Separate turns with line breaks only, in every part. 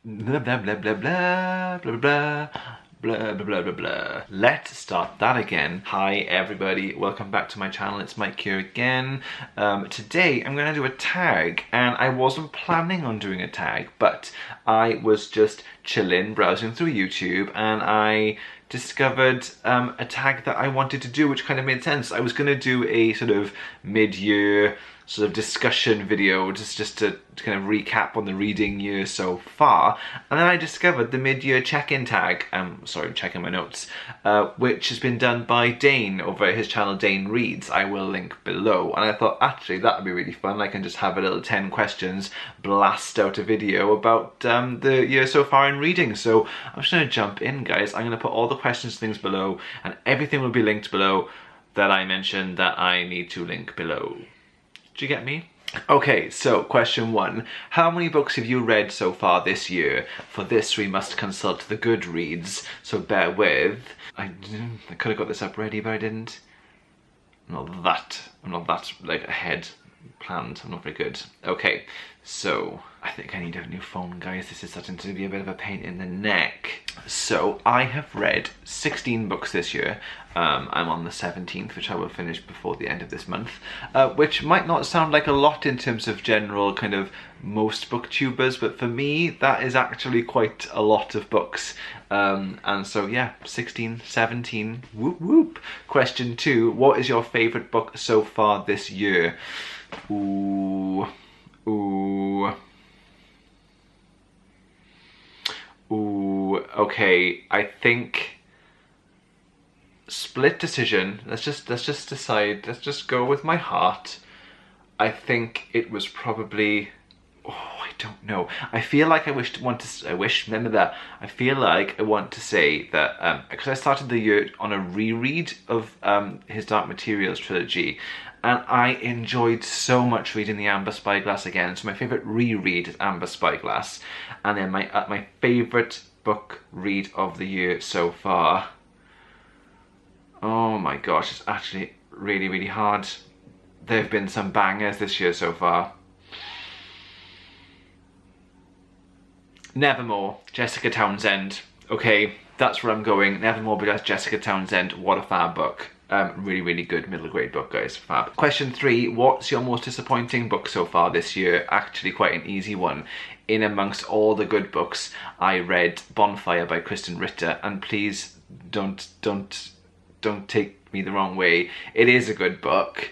Blah blah blah blah blah blah blah blah blah blah blah blah. Let's start that again. Hi everybody, welcome back to my channel. It's Mike here again. Today I'm going to do a tag, and I wasn't planning on doing a tag, but I was just chilling, browsing through YouTube, and I discovered a tag that I wanted to do, which kind of made sense. I was going to do a sort of mid-year sort of discussion video just to kind of recap on the reading year so far, and then I discovered the mid-year check-in tag, sorry, checking my notes, which has been done by Dane over his channel Dane Reads. I will link below, and I thought actually that would be really fun. I can just have a little 10 questions, blast out a video about the year so far in reading. So I'm just going to jump in, guys. I'm going to put all the questions and things below, and everything will be linked below that I mentioned that I need to link below. Do you get me? Okay, so question 1. How many books have you read so far this year? For this we must consult the Goodreads, so bear with. I could have got this up ready, but I didn't. I'm not that like ahead planned. I'm not very good. Okay, so I think I need a new phone, guys. This is starting to be a bit of a pain in the neck. So I have read 16 books this year. I'm on the 17th, which I will finish before the end of this month, which might not sound like a lot in terms of general kind of most booktubers, but for me that is actually quite a lot of books. And so yeah, 16, 17, whoop whoop. Question 2, what is your favourite book so far this year? Ooh, okay, I think split decision. Let's just decide. Let's just go with my heart. I think it was probably, I don't know. I feel like I want to say that because I started the year on a reread of his Dark Materials trilogy, and I enjoyed so much reading the Amber Spyglass again. So my favourite reread is Amber Spyglass, and then my favourite book read of the year so far. Oh my gosh, it's actually really, really hard. There have been some bangers this year so far. Nevermoor, Jessica Townsend. Okay, that's where I'm going. Nevermoor by Jessica Townsend. What a fab book. Really, really good middle grade book, guys. Fab. Question 3, what's your most disappointing book so far this year? Actually quite an easy one. In amongst all the good books, I read Bonfire by Krysten Ritter, and please don't take me the wrong way. It is a good book.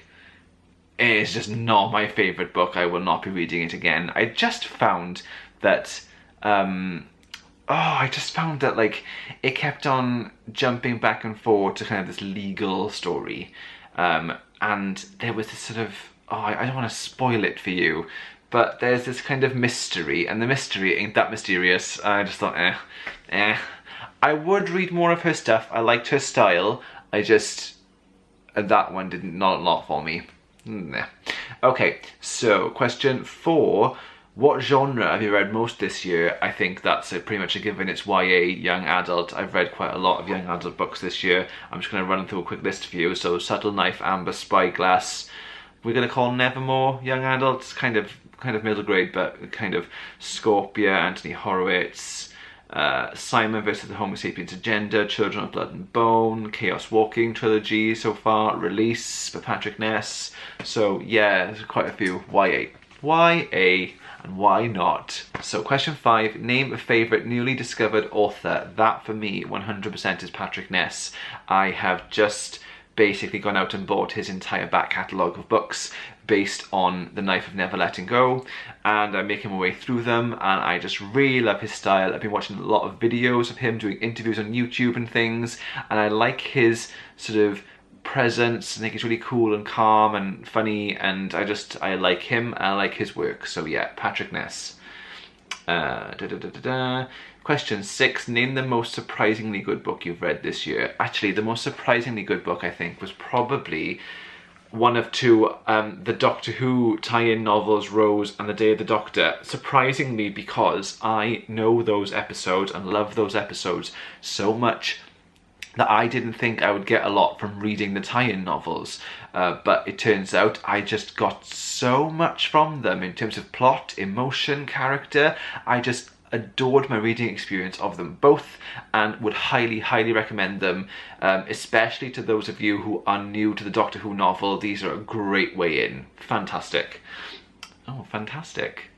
It is just not my favourite book. I will not be reading it again. I just found that like it kept on jumping back and forth to kind of this legal story, and there was this sort of, I don't want to spoil it for you, but there's this kind of mystery, and the mystery ain't that mysterious. I just thought I would read more of her stuff. I liked her style. That one didn't, not a lot for me. Okay, so question 4. What genre have you read most this year? I think that's pretty much a given. It's YA, young adult. I've read quite a lot of young adult books this year. I'm just going to run through a quick list for you. So Subtle Knife, Amber Spyglass. We're going to call Nevermoor young adult. It's kind of middle grade, but kind of Scorpia, Anthony Horowitz. Simon vs. the Homo Sapiens Agenda, Children of Blood and Bone, Chaos Walking trilogy so far, Release by Patrick Ness. So yeah, there's quite a few. YA, and why not? So question 5, name a favourite newly discovered author. That for me 100% is Patrick Ness. I have just basically gone out and bought his entire back catalogue of books based on The Knife of Never Letting Go, and I'm making my way through them, and I just really love his style. I've been watching a lot of videos of him doing interviews on YouTube and things, and I like his sort of presence. I think he's really cool and calm and funny, and I like him, and I like his work. So yeah, Patrick Ness. Question 6, name the most surprisingly good book you've read this year. Actually, the most surprisingly good book I think was probably one of two, the Doctor Who tie-in novels, Rose and The Day of the Doctor. Surprisingly, because I know those episodes and love those episodes so much that I didn't think I would get a lot from reading the tie-in novels, but it turns out I just got so much from them in terms of plot, emotion, character. I just adored my reading experience of them both and would highly, highly recommend them, especially to those of you who are new to the Doctor Who novel. These are a great way in. Fantastic. Oh, fantastic.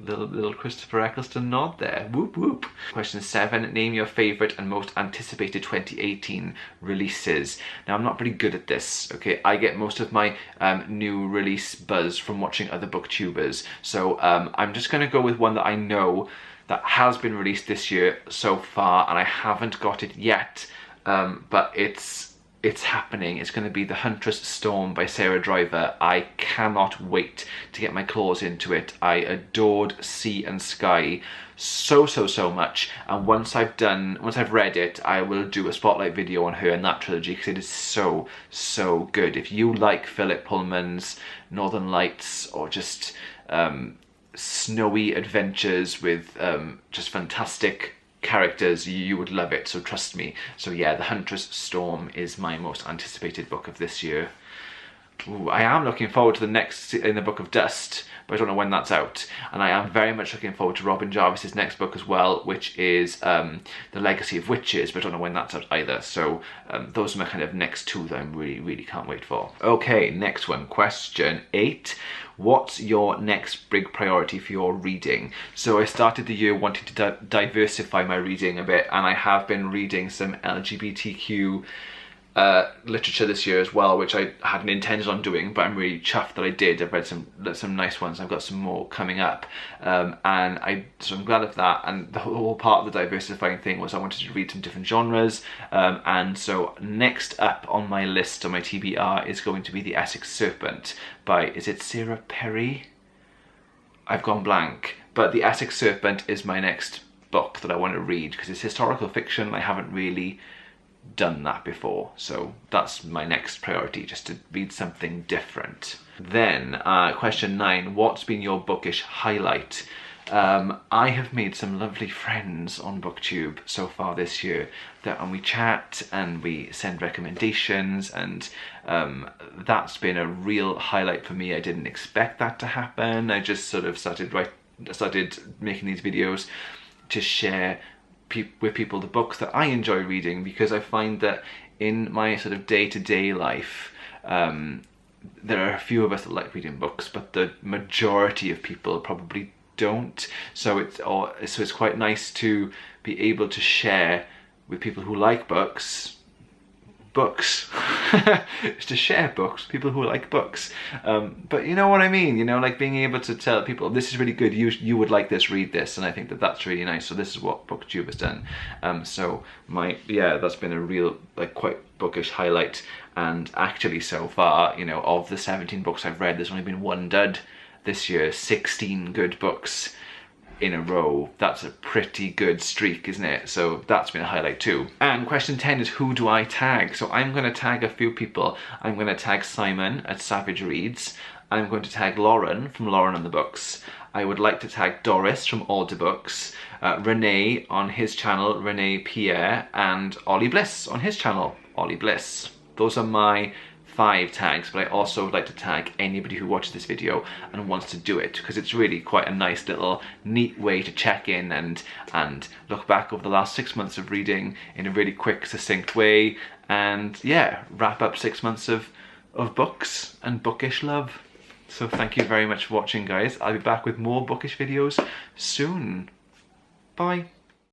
Little Christopher Eccleston nod there. Whoop whoop. Question 7. Name your favourite and most anticipated 2018 releases. Now, I'm not very good at this, okay? I get most of my new release buzz from watching other booktubers. So I'm just going to go with one that I know that has been released this year so far, and I haven't got it yet, but it's happening. It's going to be The Huntress Storm by Sarah Driver. I cannot wait to get my claws into it. I adored Sea and Sky so much, and once I've read it, I will do a spotlight video on her and that trilogy, because it is so good. If you like Philip Pullman's Northern Lights, or just snowy adventures with just fantastic characters, you would love it, so trust me. So yeah, The Huntress Storm is my most anticipated book of this year. Ooh, I am looking forward to the next in the Book of Dust, but I don't know when that's out. And I am very much looking forward to Robin Jarvis's next book as well, which is The Legacy of Witches, but I don't know when that's out either. So those are my kind of next two that I really can't wait for. Okay, next one, question 8. What's your next big priority for your reading? So I started the year wanting to diversify my reading a bit, and I have been reading some LGBTQ literature this year as well, which I hadn't intended on doing, but I'm really chuffed that I did. I've read some nice ones. I've got some more coming up, so I'm glad of that. And the whole part of the diversifying thing was I wanted to read some different genres, and so next up on my list, on my TBR, is going to be The Essex Serpent by, is it Sarah Perry? I've gone blank, but The Essex Serpent is my next book that I want to read, because it's historical fiction. I haven't really done that before, so that's my next priority, just to read something different. Then question 9, what's been your bookish highlight? I have made some lovely friends on BookTube so far this year, and we chat and we send recommendations, and that's been a real highlight for me. I didn't expect that to happen. I just sort of started making these videos to share with people the books that I enjoy reading, because I find that in my sort of day-to-day life, there are a few of us that like reading books, but the majority of people probably don't. So it's quite nice to be able to share with people who like books, it's to share books, people who like books, but you know what I mean, you know, like being able to tell people, this is really good, you would like this, read this, and I think that that's really nice. So this is what BookTube has done. So that's been a real, like, quite bookish highlight. And actually, so far, you know, of the 17 books I've read, there's only been one dud this year. 16 good books in a row. That's a pretty good streak, isn't it? So that's been a highlight too. And question 10 is, who do I tag? So I'm going to tag a few people. I'm going to tag Simon at Savage Reads. I'm going to tag Lauren from Lauren and the Books. I would like to tag Doris from Alder Books, Renee on his channel, Renee Pierre, and Ollie Bliss on his channel, Ollie Bliss. Those are my 5 tags, but I also would like to tag anybody who watches this video and wants to do it, because it's really quite a nice little neat way to check in and look back over the last 6 months of reading in a really quick, succinct way, and yeah, wrap up 6 months of books and bookish love. So thank you very much for watching, guys. I'll be back with more bookish videos soon. Bye.